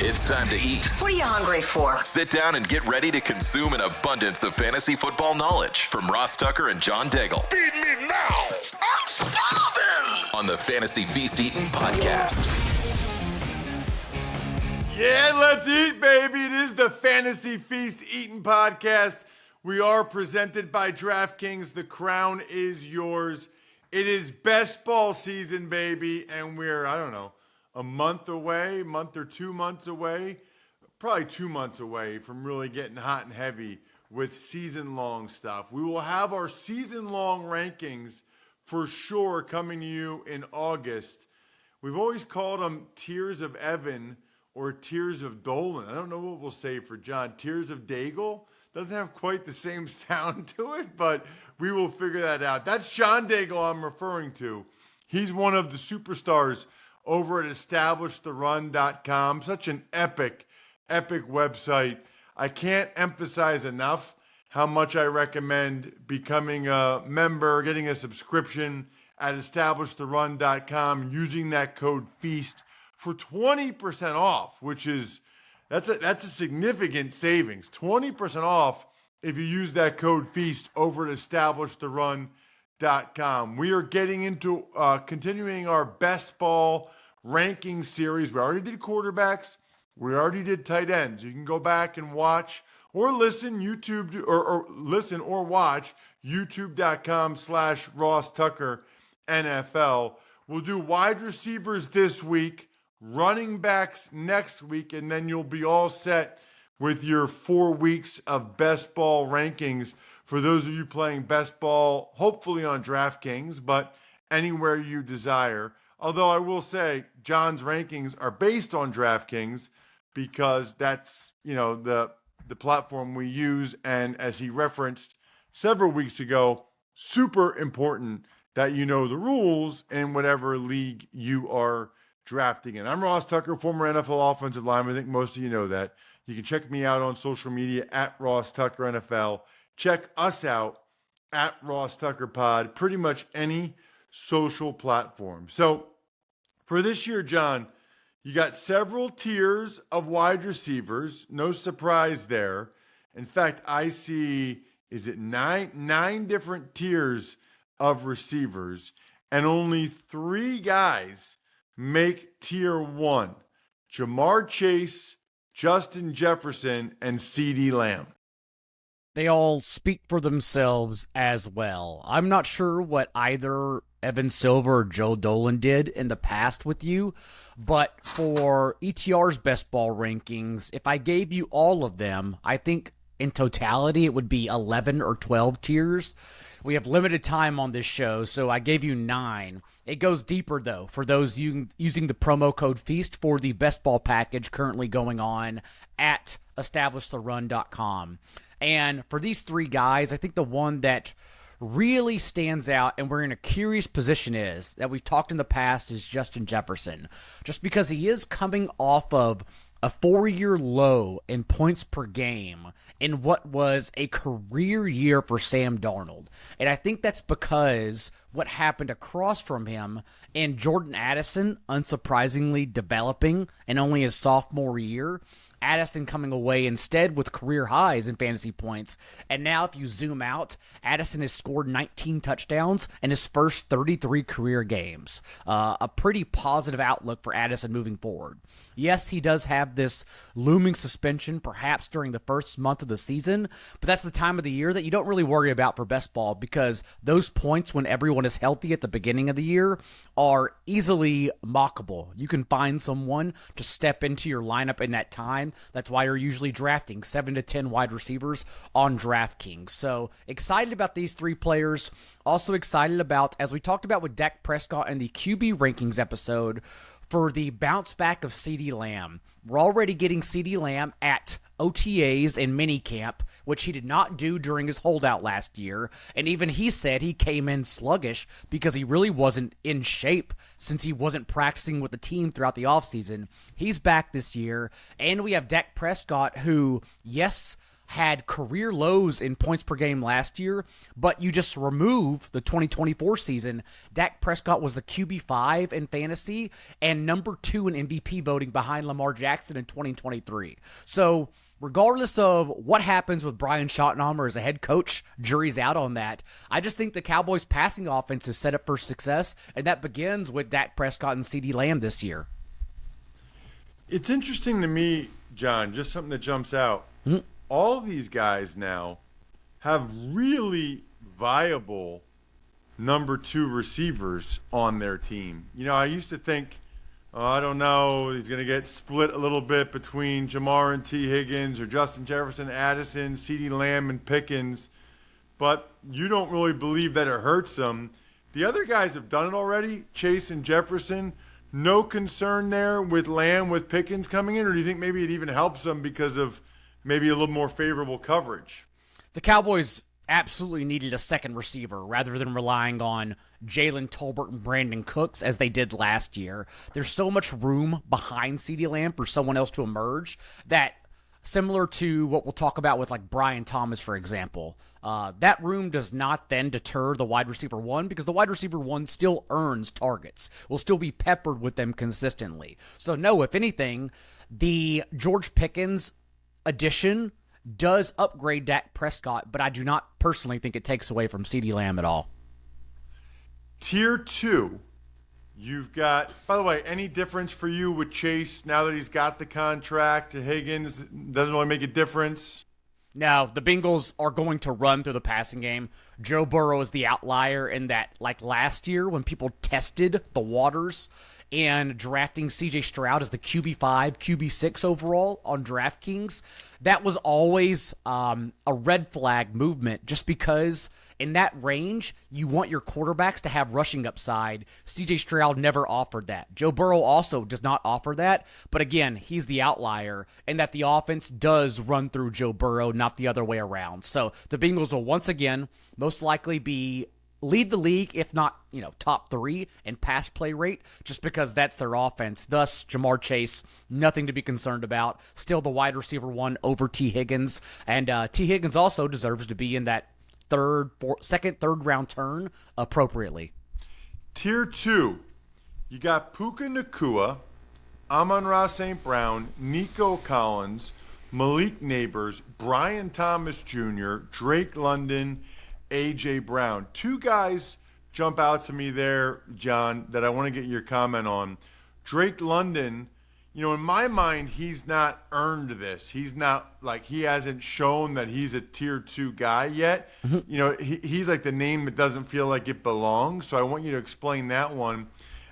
It's time to eat. What are you hungry for? Sit down and get ready to consume an abundance of fantasy football knowledge from Ross Tucker and John Daigle. Feed me now. I'm starving. On the Fantasy Feast Eatin' podcast. Yeah, let's eat, baby. It is the Fantasy Feast Eatin' podcast. We are presented by DraftKings. The crown is yours. It is best ball season, baby, and we're, a month or 2 months away, probably 2 months away from really getting hot and heavy with season-long stuff. We will have our season-long rankings for sure coming to you in August. We've always called them Tears of Evan or Tears of Dolan. I don't know what we'll say for John. Tears of Daigle? Doesn't have quite the same sound to it, but we will figure that out. That's John Daigle I'm referring to. He's one of the superstars over at EstablishTheRun.com. Such an epic website. I can't emphasize enough how much I recommend becoming a member, getting a subscription at EstablishTheRun.com, using that code FEAST for 20% off, which is that's a significant savings. 20% off if you use that code FEAST over at EstablishTheRun.com. We are getting into continuing our best ball ranking series. We already did quarterbacks. We already did tight ends. You can go back and watch or listen or listen or watch youtube.com/Ross Tucker NFL. We'll do wide receivers this week, running backs next week, and then you'll be all set with your 4 weeks of best ball rankings for those of you playing best ball, hopefully on DraftKings, but anywhere you desire. Although I will say John's rankings are based on DraftKings because that's, the platform we use. And as he referenced several weeks ago, super important that you know the rules in whatever league you are drafting in. I'm Ross Tucker, former NFL offensive lineman. I think most of you know that. You can check me out on social media at Ross Tucker NFL. Check us out at Ross Tucker Pod, pretty much any social platform. So for this year, John, you got several tiers of wide receivers. No surprise there. In fact, I see, is it nine different tiers of receivers, and only 3 guys make tier 1. Jamar Chase, Justin Jefferson, and CeeDee Lamb. They all speak for themselves as well. I'm not sure what either Evan Silva or Joe Dolan did in the past with you, but for ETR's best ball rankings, if I gave you all of them, I think in totality it would be 11 or 12 tiers. We have limited time on this show, so I gave you 9. It goes deeper, though, for those using the promo code FEAST for the best ball package currently going on at EstablishTheRun.com. And for these 3 guys, I think the one that really stands out and we're in a curious position is that we've talked in the past is Justin Jefferson. Just because he is coming off of a 4-year low in points per game in what was a career year for Sam Darnold. And I think that's because what happened across from him and Jordan Addison, unsurprisingly developing in only his sophomore year, Addison coming away instead with career highs in fantasy points. And now if you zoom out, Addison has scored 19 touchdowns in his first 33 career games. A pretty positive outlook for Addison moving forward. Yes, he does have this looming suspension perhaps during the first month of the season, but that's the time of the year that you don't really worry about for best ball because those points when everyone is healthy at the beginning of the year are easily mockable. You can find someone to step into your lineup in that time. That's why you're usually drafting 7 to 10 wide receivers on DraftKings. So excited about these 3 players. Also excited about, as we talked about with Dak Prescott in the QB rankings episode, for the bounce back of CeeDee Lamb. We're already getting CeeDee Lamb at OTAs and minicamp, which he did not do during his holdout last year. And even he said he came in sluggish because he really wasn't in shape since he wasn't practicing with the team throughout the offseason. He's back this year. And we have Dak Prescott, who, yes, had career lows in points per game last year, but you just remove the 2024 season, Dak Prescott was the QB5 in fantasy and number 2 in MVP voting behind Lamar Jackson in 2023. So regardless of what happens with Brian Schottenheimer as a head coach, jury's out on that. I just think the Cowboys' passing offense is set up for success, and that begins with Dak Prescott and CeeDee Lamb this year. It's interesting to me, John, just something that jumps out. Mm-hmm. All these guys now have really viable number 2 receivers on their team. You know, I used to think, I don't know, he's going to get split a little bit between Jamar and T. Higgins or Justin Jefferson, Addison, CeeDee Lamb, and Pickens. But you don't really believe that it hurts them. The other guys have done it already, Chase and Jefferson. No concern there with Lamb, with Pickens coming in? Or do you think maybe it even helps them because of maybe a little more favorable coverage? The Cowboys absolutely needed a second receiver rather than relying on Jalen Tolbert and Brandon Cooks as they did last year. There's so much room behind CeeDee Lamb for someone else to emerge that, similar to what we'll talk about with like Brian Thomas, for example, that room does not then deter the wide receiver 1 because the wide receiver 1 still earns targets, will still be peppered with them consistently. So no, if anything, the George Pickens addition does upgrade Dak Prescott, but I do not personally think it takes away from CeeDee Lamb at all. Tier 2, you've got, by the way, any difference for you with Chase now that he's got the contract to Higgins? Doesn't really make a difference? No, the Bengals are going to run through the passing game. Joe Burrow is the outlier in that, like last year when people tested the waters and drafting C.J. Stroud as the QB5, QB6 overall on DraftKings, that was always a red flag movement just because in that range, you want your quarterbacks to have rushing upside. C.J. Stroud never offered that. Joe Burrow also does not offer that, but again, he's the outlier in that the offense does run through Joe Burrow, not the other way around. So the Bengals will once again most likely lead the league, if not, top 3 in pass play rate, just because that's their offense. Thus, Jamar Chase, nothing to be concerned about. Still the wide receiver 1 over T. Higgins. And T. Higgins also deserves to be in that second, third round turn appropriately. Tier 2, you got Puka Nacua, Amon-Ra St. Brown, Nico Collins, Malik Neighbors, Brian Thomas Jr., Drake London, A.J. Brown. 2 guys jump out to me there, John, that I want to get your comment on. Drake London, in my mind, he's not earned this. He's not, he hasn't shown that he's a tier 2 guy yet. He's like the name that doesn't feel like it belongs. So I want you to explain that one.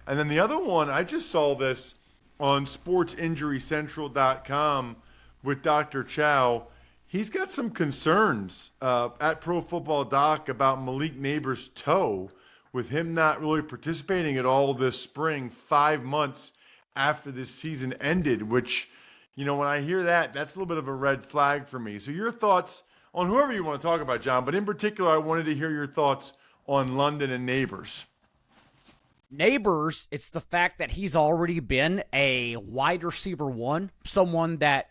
And then the other one, I just saw this on sportsinjurycentral.com with Dr. Chow. He's got some concerns at Pro Football Doc about Malik Neighbors' toe, with him not really participating at all this spring, 5 months after this season ended, which, when I hear that, that's a little bit of a red flag for me. So your thoughts on whoever you want to talk about, John, but in particular, I wanted to hear your thoughts on London and Neighbors. Neighbors, it's the fact that he's already been a wide receiver 1, someone that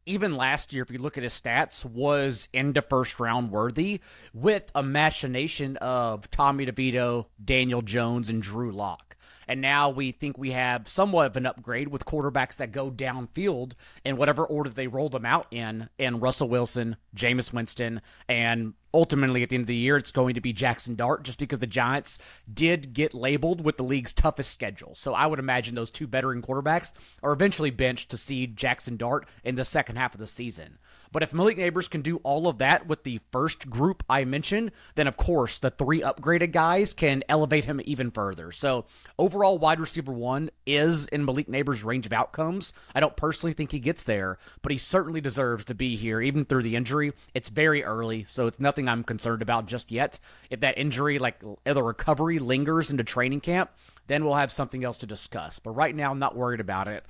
even last year, if you look at his stats, was into first round worthy with a machination of Tommy DeVito, Daniel Jones, and Drew Lock. And now we think we have somewhat of an upgrade with quarterbacks that go downfield in whatever order they roll them out in Russell Wilson, Jameis Winston, and ultimately at the end of the year, it's going to be Jackson Dart, just because the Giants did get labeled with the league's toughest schedule. So I would imagine those 2 veteran quarterbacks are eventually benched to seed Jackson Dart in the second half of the season. But if Malik Neighbors can do all of that with the first group I mentioned, then of course the 3 upgraded guys can elevate him even further. So overall, wide receiver 1 is in Malik Neighbors' range of outcomes. I don't personally think he gets there, but he certainly deserves to be here, even through the injury. It's very early, so it's nothing I'm concerned about just yet. If that injury, the recovery, lingers into training camp, then we'll have something else to discuss. But right now, I'm not worried about it.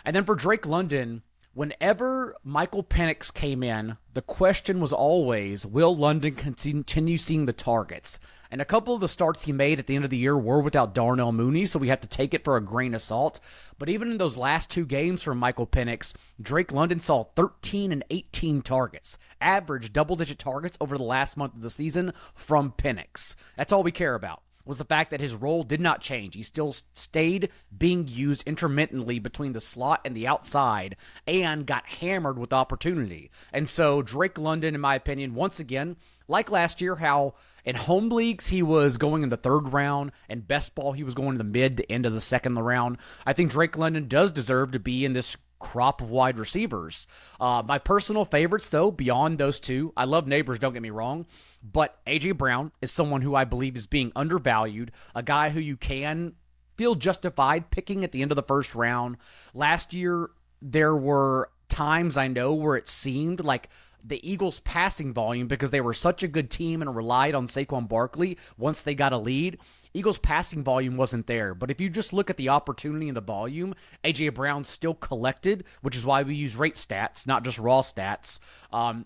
And then for Drake London, Whenever Michael Penix came in, the question was always, will London continue seeing the targets? And a couple of the starts he made at the end of the year were without Darnell Mooney, so we have to take it for a grain of salt. But even in those last 2 games from Michael Penix, Drake London saw 13 and 18 targets, average double-digit targets over the last month of the season from Penix. That's all we care about, was the fact that his role did not change. He still stayed being used intermittently between the slot and the outside and got hammered with opportunity. And so Drake London, in my opinion, once again, like last year, how in home leagues he was going in the 3rd round, and best ball he was going in the mid to end of the 2nd round, I think Drake London does deserve to be in this crop of wide receivers. My personal favorites, though, beyond those 2, I love Neighbors, don't get me wrong, but A.J. Brown is someone who I believe is being undervalued, a guy who you can feel justified picking at the end of the 1st round. Last year, there were times I know where it seemed like the Eagles' passing volume, because they were such a good team and relied on Saquon Barkley once they got a lead, Eagles' passing volume wasn't there. But if you just look at the opportunity and the volume, A.J. Brown still collected, which is why we use rate stats, not just raw stats,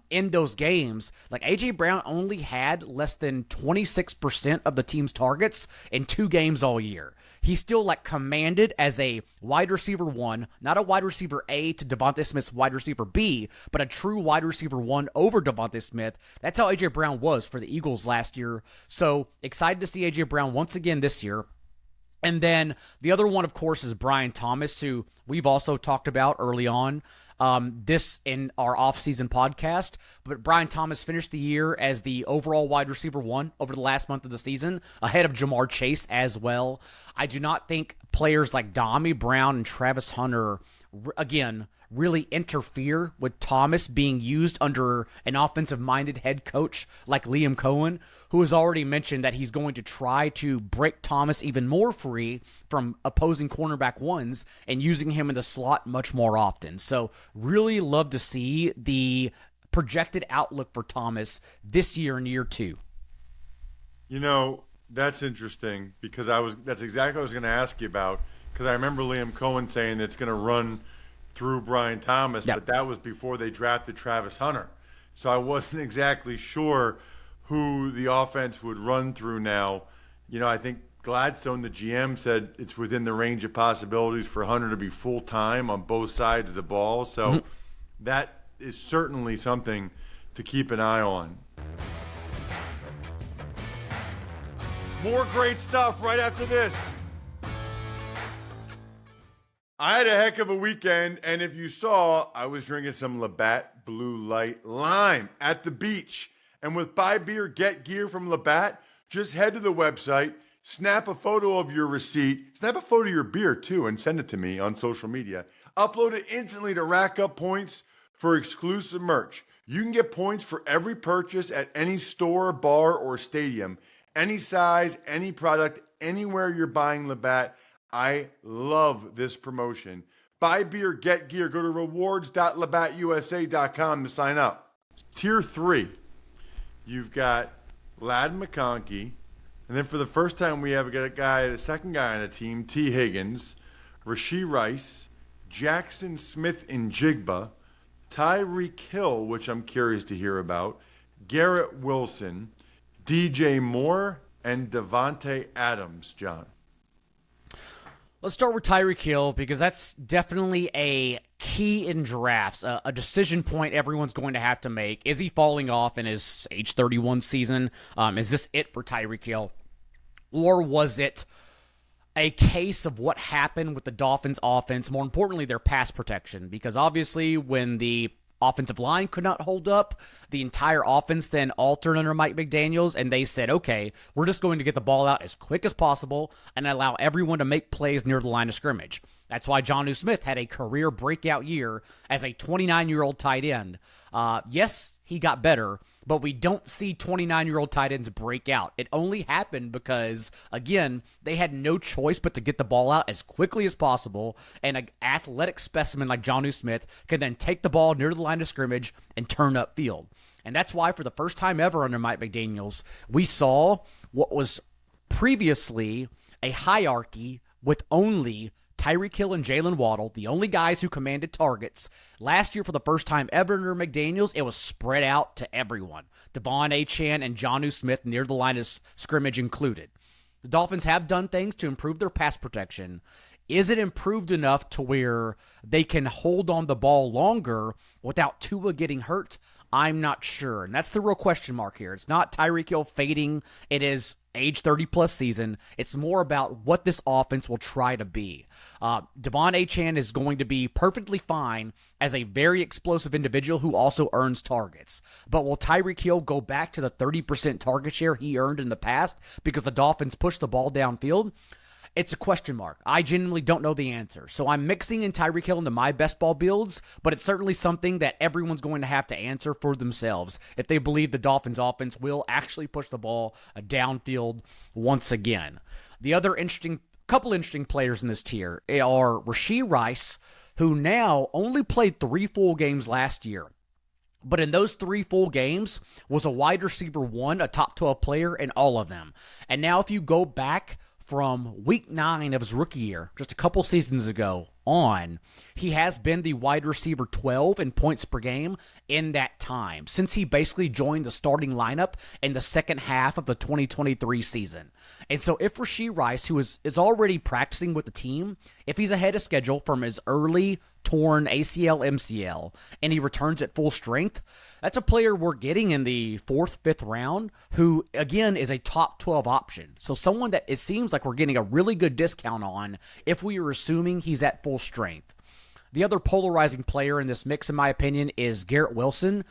in those games. Like, A.J. Brown only had less than 26% of the team's targets in 2 games all year. He's still, like, commanded as a wide receiver 1, not a wide receiver A to Devontae Smith's wide receiver B, but a true wide receiver 1 over Devontae Smith. That's how A.J. Brown was for the Eagles last year. So, excited to see A.J. Brown once again this year. And then the other one, of course, is Brian Thomas, who we've also talked about early on this in our offseason podcast. But Brian Thomas finished the year as the overall wide receiver 1 over the last month of the season, ahead of Jamar Chase as well. I do not think players like Dami Brown and Travis Hunter, again, really interfere with Thomas being used under an offensive-minded head coach like Liam Cohen, who has already mentioned that he's going to try to break Thomas even more free from opposing cornerback 1s and using him in the slot much more often. So really love to see the projected outlook for Thomas this year in year 2. You know, that's interesting, because that's exactly what I was going to ask you about, because I remember Liam Cohen saying that it's going to run through Brian Thomas, Yep. but that was before they drafted Travis Hunter. So I wasn't exactly sure who the offense would run through now. You know, I think Gladstone, the GM, said it's within the range of possibilities for Hunter to be full-time on both sides of the ball. So that is certainly something to keep an eye on. More great stuff right after this. I had a heck of a weekend, and if you saw, I was drinking some Labatt Blue Light Lime at the beach. And with Buy Beer, Get Gear from Labatt, just head to the website, snap a photo of your receipt, snap a photo of your beer too, and send it to me on social media. Upload it instantly to rack up points for exclusive merch. You can get points for every purchase at any store, bar, or stadium, any size, any product, anywhere you're buying Labatt. I love this promotion. Buy beer, get gear. Go to rewards.labattusa.com to sign up. Tier 3, you've got Ladd McConkey. And then for the first time, we have the second guy on the team, T. Higgins, Rashee Rice, Jackson Smith-Njigba, Tyreek Hill, which I'm curious to hear about, Garrett Wilson, DJ Moore, and Devontae Adams, John. Let's start with Tyreek Hill, because that's definitely a key in drafts, a decision point everyone's going to have to make. Is he falling off in his age 31 season? Is this it for Tyreek Hill? Or was it a case of what happened with the Dolphins' offense, more importantly, their pass protection? Because obviously when the offensive line could not hold up, the entire offense then altered under Mike McDaniels, and they said, okay, we're just going to get the ball out as quick as possible and allow everyone to make plays near the line of scrimmage. That's why Jonnu Smith had a career breakout year as a 29-year-old tight end. Yes, he got better, but we don't see 29-year-old tight ends break out. It only happened because, again, they had no choice but to get the ball out as quickly as possible, and an athletic specimen like Jonnu Smith can then take the ball near the line of scrimmage and turn upfield. And that's why, for the first time ever under Mike McDaniels, we saw what was previously a hierarchy with only Tyreek Hill and Jalen Waddle, the only guys who commanded targets. Last year, for the first time ever under McDaniels, it was spread out to everyone. Devon Achane and Jonnu Smith near the line of scrimmage included. The Dolphins have done things to improve their pass protection. Is it improved enough to where they can hold on the ball longer without Tua getting hurt? I'm not sure. And that's the real question mark here. It's not Tyreek Hill fading. It is age 30-plus season. It's more about what this offense will try to be. Devon Achane is going to be perfectly fine as a very explosive individual who also earns targets. But will Tyreek Hill go back to the 30% target share he earned in the past because the Dolphins push the ball downfield? It's a question mark. I genuinely don't know the answer. So I'm mixing in Tyreek Hill into my best ball builds, but it's certainly something that everyone's going to have to answer for themselves if they believe the Dolphins offense will actually push the ball downfield once again. The other couple interesting players in this tier are Rashee Rice, who now only played 3 full games last year. But in those 3 full games was a wide receiver 1, a top 12 player in all of them. And now if you go back from week 9 of his rookie year, just a couple seasons ago on, he has been the wide receiver 12 in points per game in that time, since he basically joined the starting lineup in the second half of the 2023 season. And so if Rashee Rice, who is already practicing with the team, if he's ahead of schedule from his early torn ACL, MCL, and he returns at full strength, that's a player we're getting in the 4th, 5th round who, again, is a top 12 option. So someone that it seems like we're getting a really good discount on if we are assuming he's at full strength. The other polarizing player in this mix, in my opinion, is Garrett Wilson,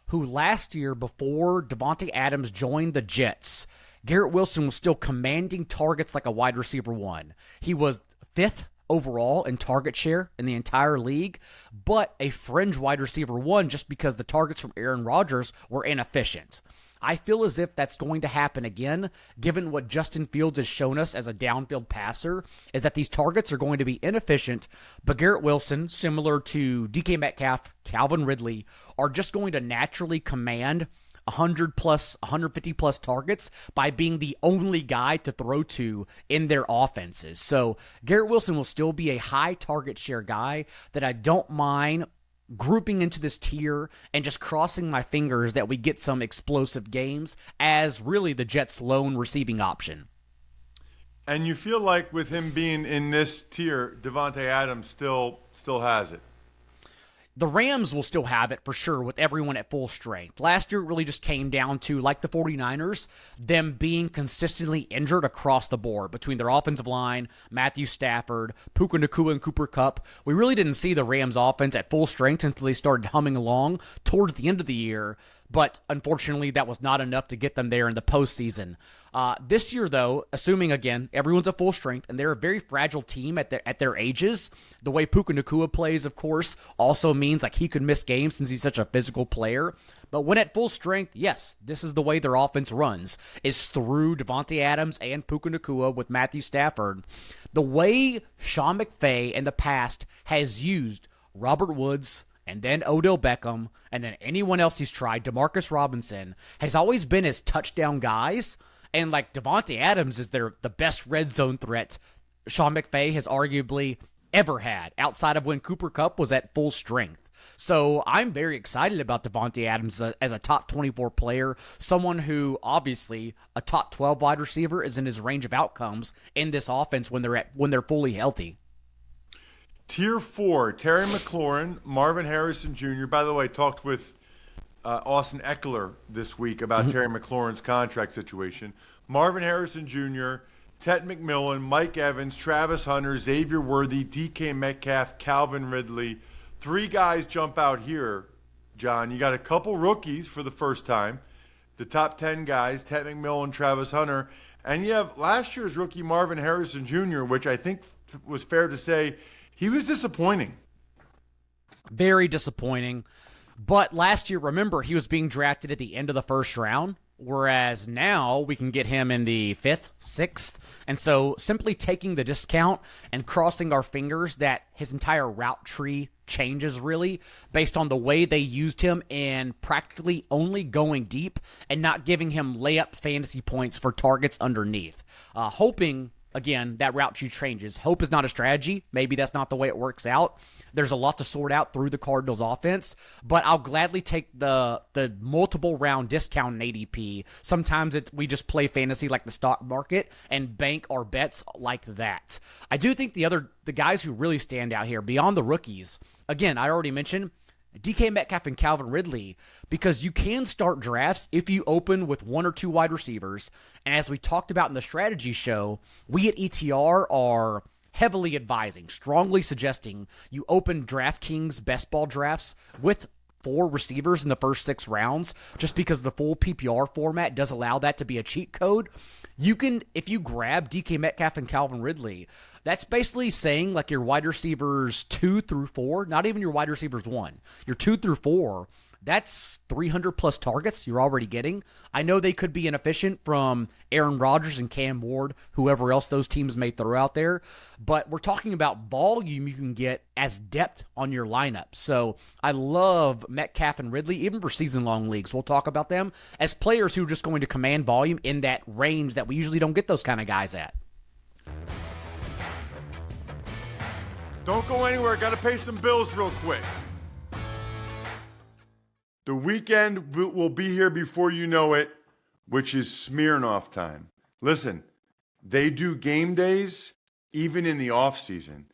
who last year, before Davante Adams joined the Jets, Garrett Wilson was still commanding targets like a wide receiver 1. He was 5th overall in target share in the entire league, but a fringe wide receiver 1 just because the targets from Aaron Rodgers were inefficient. I feel as if that's going to happen again, given what Justin Fields has shown us as a downfield passer, is that these targets are going to be inefficient, but Garrett Wilson, similar to DK Metcalf, Calvin Ridley, are just going to naturally command 100 plus, 150 plus targets by being the only guy to throw to in their offenses. So Garrett Wilson will still be a high target share guy that I don't mind grouping into this tier and just crossing my fingers that we get some explosive games as really the Jets' lone receiving option. And you feel like with him being in this tier, Davante Adams still has it? The Rams will still have it for sure with everyone at full strength. Last year it really just came down to, like the 49ers, them being consistently injured across the board between their offensive line, Matthew Stafford, Puka Nacua, and Cooper Kupp. We really didn't see the Rams offense at full strength until they started humming along towards the end of the year. But unfortunately, that was not enough to get them there in the postseason. This year, though, assuming, again, everyone's at full strength, and they're a very fragile team at their ages, the way Puka Nacua plays, of course, also means like he could miss games since he's such a physical player. But when at full strength, yes, this is the way their offense runs, is through Davante Adams and Puka Nacua with Matthew Stafford. The way Sean McVay in the past has used Robert Woods, and then Odell Beckham, and then anyone else he's tried, Demarcus Robinson, has always been his touchdown guys. And like Davante Adams is the best red zone threat Sean McVay has arguably ever had, outside of when Cooper Kupp was at full strength. So I'm very excited about Davante Adams as a top 24 player, someone who obviously a top 12 wide receiver is in his range of outcomes in this offense when they're fully healthy. Tier 4, Terry McLaurin, Marvin Harrison Jr. By the way, talked with Austin Eckler this week about Terry McLaurin's contract situation. Marvin Harrison Jr., Ted McMillan, Mike Evans, Travis Hunter, Xavier Worthy, DK Metcalf, Calvin Ridley. 3 guys jump out here, John. You got a couple rookies for the first time. The top 10 guys, Ted McMillan, Travis Hunter. And you have last year's rookie Marvin Harrison Jr., which I think was fair to say he was disappointing. Very disappointing. But last year, remember, he was being drafted at the end of the first round, whereas now we can get him in the 5th, 6th. And so simply taking the discount and crossing our fingers that his entire route tree changes really based on the way they used him and practically only going deep and not giving him layup fantasy points for targets underneath. Hoping again, that route tree changes. Hope is not a strategy. Maybe that's not the way it works out. There's a lot to sort out through the Cardinals offense, but I'll gladly take the multiple round discount in ADP. Sometimes we just play fantasy like the stock market and bank our bets like that. I do think the guys who really stand out here beyond the rookies, again, I already mentioned DK Metcalf and Calvin Ridley, because you can start drafts if you open with one or two wide receivers. And as we talked about in the strategy show, we at ETR are heavily advising, strongly suggesting you open DraftKings best ball drafts with 4 receivers in the first 6 rounds, just because the full PPR format does allow that to be a cheat code. You can, if you grab DK Metcalf and Calvin Ridley, that's basically saying like your wide receivers 2 through 4, not even your wide receivers 1, your 2 through 4, that's 300 plus targets you're already getting. I know they could be inefficient from Aaron Rodgers and Cam Ward, whoever else those teams may throw out there, but we're talking about volume you can get as depth on your lineup. So I love Metcalf and Ridley, even for season-long leagues. We'll talk about them as players who are just going to command volume in that range that we usually don't get those kind of guys at. Don't go anywhere. Got to pay some bills real quick. The weekend will be here before you know it, which is Smirnoff time. Listen, they do game days even in the off season.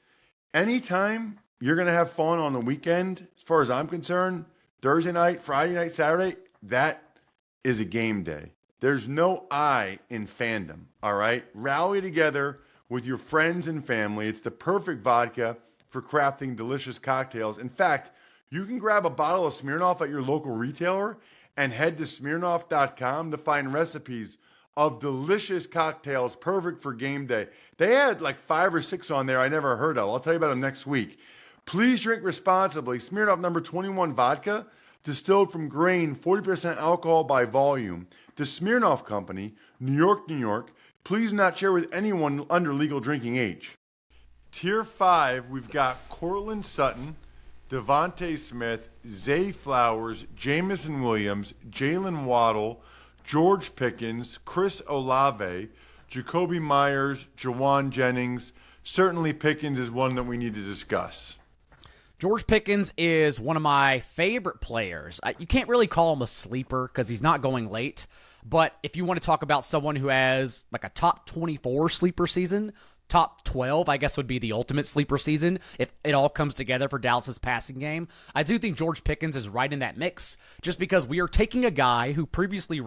Anytime you're going to have fun on the weekend, as far as I'm concerned, Thursday night, Friday night, Saturday, that is a game day. There's no I in fandom, all right? Rally together with your friends and family. It's the perfect vodka for crafting delicious cocktails. In fact, you can grab a bottle of Smirnoff at your local retailer and head to Smirnoff.com to find recipes of delicious cocktails perfect for game day. They had like 5 or 6 on there I never heard of. I'll tell you about them next week. Please drink responsibly. Smirnoff number 21 vodka, distilled from grain, 40% alcohol by volume. The Smirnoff Company, New York, New York. Please not share with anyone under legal drinking age. Tier 5, we've got Cortland Sutton, Devontae Smith, Zay Flowers, Jamison Williams, Jalen Waddle, George Pickens, Chris Olave, Jacoby Myers, Jawan Jennings. Certainly Pickens is one that we need to discuss. George Pickens is one of my favorite players. You can't really call him a sleeper because he's not going late. But if you want to talk about someone who has like a top 24 sleeper season, top 12, I guess, would be the ultimate sleeper season if it all comes together for Dallas's passing game. I do think George Pickens is right in that mix, just because we are taking a guy who previously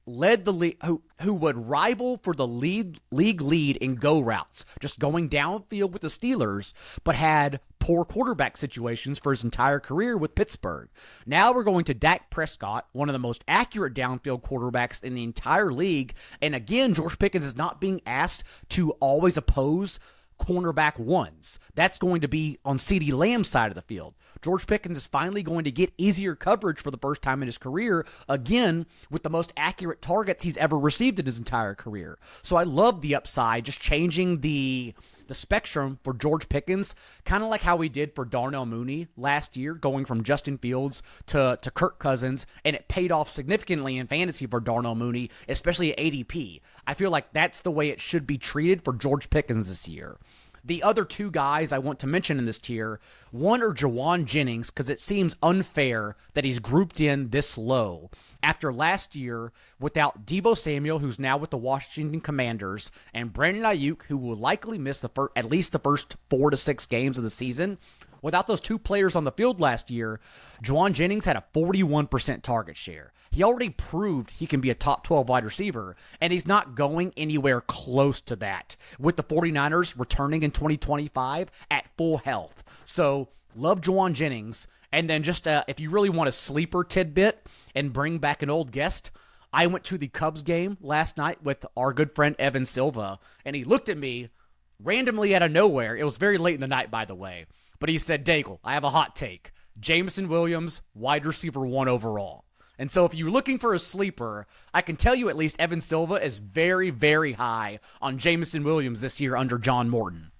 led the league, who would rival for the league lead in go routes, just going downfield with the Steelers, but had poor quarterback situations for his entire career with Pittsburgh. Now we're going to Dak Prescott, one of the most accurate downfield quarterbacks in the entire league. And again, George Pickens is not being asked to always oppose cornerback ones. That's going to be on CeeDee Lamb's side of the field. George Pickens is finally going to get easier coverage for the first time in his career, again, with the most accurate targets he's ever received in his entire career. So I love the upside, just changing the spectrum for George Pickens, kind of like how we did for Darnell Mooney last year, going from Justin Fields to Kirk Cousins, and it paid off significantly in fantasy for Darnell Mooney, especially at ADP. I feel like that's the way it should be treated for George Pickens this year. The other 2 guys I want to mention in this tier, one are Jawan Jennings, because it seems unfair that he's grouped in this low after last year without Deebo Samuel, who's now with the Washington Commanders, and Brandon Ayuk, who will likely miss at least the first 4 to 6 games of the season. Without those 2 players on the field last year, Jawan Jennings had a 41% target share. He already proved he can be a top 12 wide receiver, and he's not going anywhere close to that, with the 49ers returning in 2025 at full health. So, love Jawan Jennings. And then just if you really want a sleeper tidbit and bring back an old guest, I went to the Cubs game last night with our good friend Evan Silva, and he looked at me randomly out of nowhere. It was very late in the night, by the way. But he said, Daigle, I have a hot take. Jamison Williams, wide receiver 1 overall. And so if you're looking for a sleeper, I can tell you at least Evan Silva is very, very high on Jamison Williams this year under John Morton.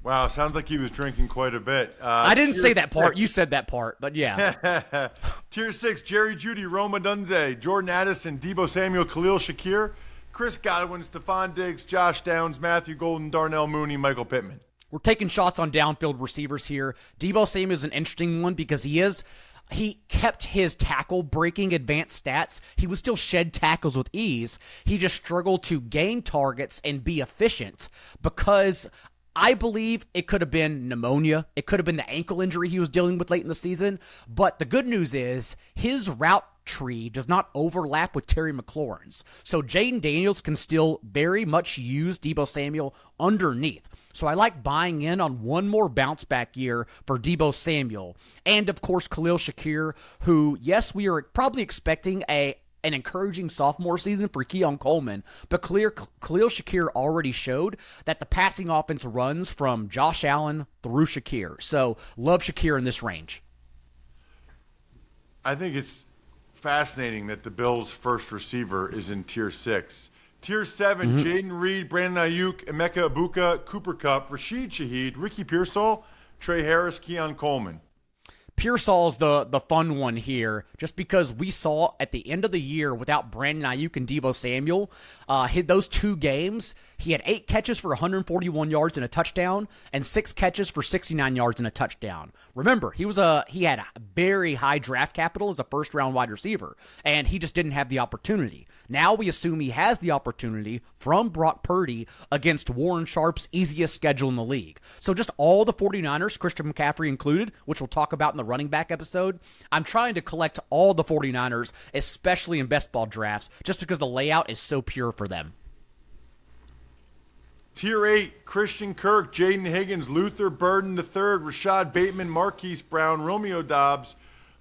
Wow, sounds like he was drinking quite a bit. I didn't say that part. You said that part, but yeah. Tier 6, Jerry Jeudy, Rome Odunze, Jordan Addison, Deebo Samuel, Khalil Shakir, Chris Godwin, Stephon Diggs, Josh Downs, Matthew Golden, Darnell Mooney, Michael Pittman. We're taking shots on downfield receivers here. Deebo Samuel is an interesting one because he kept his tackle breaking advanced stats. He would still shed tackles with ease. He just struggled to gain targets and be efficient because I believe it could have been pneumonia. It could have been the ankle injury he was dealing with late in the season. But the good news is his route tree does not overlap with Terry McLaurin's. So Jaden Daniels can still very much use Deebo Samuel underneath. So I like buying in on one more bounce back year for Deebo Samuel. And of course, Khalil Shakir, who, yes, we are probably expecting an encouraging sophomore season for Keon Coleman, but Khalil Shakir already showed that the passing offense runs from Josh Allen through Shakir. So love Shakir in this range. I think it's fascinating that the Bills' first receiver is in Tier 6. Tier 7, Jaden Reed, Brandon Ayuk, Emeka Ibuka, Cooper Kupp, Rashid Shaheed, Ricky Pearsall, Trey Harris, Keon Coleman. Pearsall's the fun one here, just because we saw at the end of the year without Brandon Ayuk and Deebo Samuel, hit those 2 games, he had 8 catches for 141 yards and a touchdown, and 6 catches for 69 yards and a touchdown. Remember, he had a very high draft capital as a first-round wide receiver, and he just didn't have the opportunity. Now we assume he has the opportunity from Brock Purdy against Warren Sharp's easiest schedule in the league. So just all the 49ers, Christian McCaffrey included, which we'll talk about in the running back episode, I'm trying to collect all the 49ers, especially in best ball drafts, just because the layout is so pure for them. Tier 8, Christian Kirk, Jaden Higgins, Luther Burden III, Rashad Bateman, Marquise Brown, Romeo Dobbs,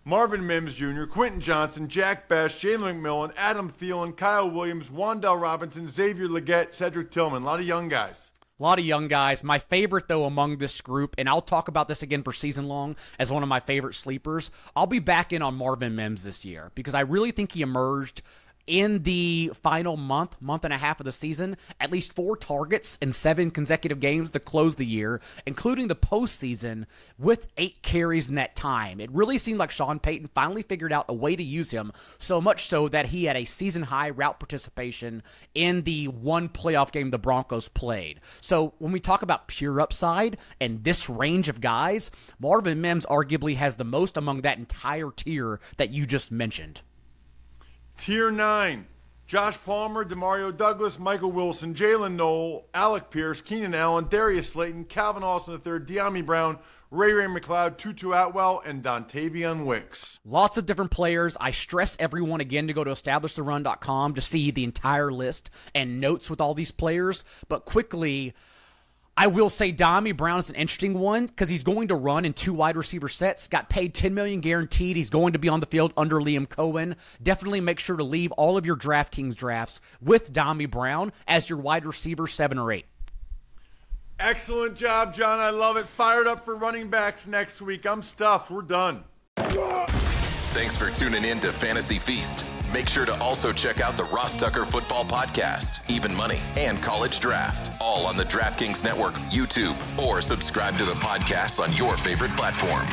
Marvin Mims Jr., Quentin Johnson, Jack Best, Jalen McMillan, Adam Thielen, Kyle Williams, Wandell Robinson, Xavier Legette, Cedric Tillman. A lot of young guys. A lot of young guys. My favorite, though, among this group, and I'll talk about this again for season long as one of my favorite sleepers, I'll be back in on Marvin Mims this year because I really think he emerged in the final month and a half of the season, at least 4 targets in 7 consecutive games to close the year, including the postseason with 8 carries in that time. It really seemed like Sean Payton finally figured out a way to use him, so much so that he had a season-high route participation in the one playoff game the Broncos played. So when we talk about pure upside and this range of guys, Marvin Mims arguably has the most among that entire tier that you just mentioned. Tier 9, Josh Palmer, Demario Douglas, Michael Wilson, Jalen Noel, Alec Pierce, Keenan Allen, Darius Slayton, Calvin Austin III, De'Ami Brown, Ray McLeod, Tutu Atwell, and Dontavian Wicks. Lots of different players. I stress everyone again to go to establishtherun.com to see the entire list and notes with all these players. But quickly, I will say De'Ami Brown is an interesting one because he's going to run in 2 wide receiver sets, got paid $10 million guaranteed. He's going to be on the field under Liam Cohen. Definitely make sure to leave all of your DraftKings drafts with De'Ami Brown as your wide receiver 7 or 8. Excellent job, John. I love it. Fired up for running backs next week. I'm stuffed. We're done. Thanks for tuning in to Fantasy Feast. Make sure to also check out the Ross Tucker Football Podcast, Even Money, and College Draft, all on the DraftKings Network, YouTube, or subscribe to the podcasts on your favorite platform.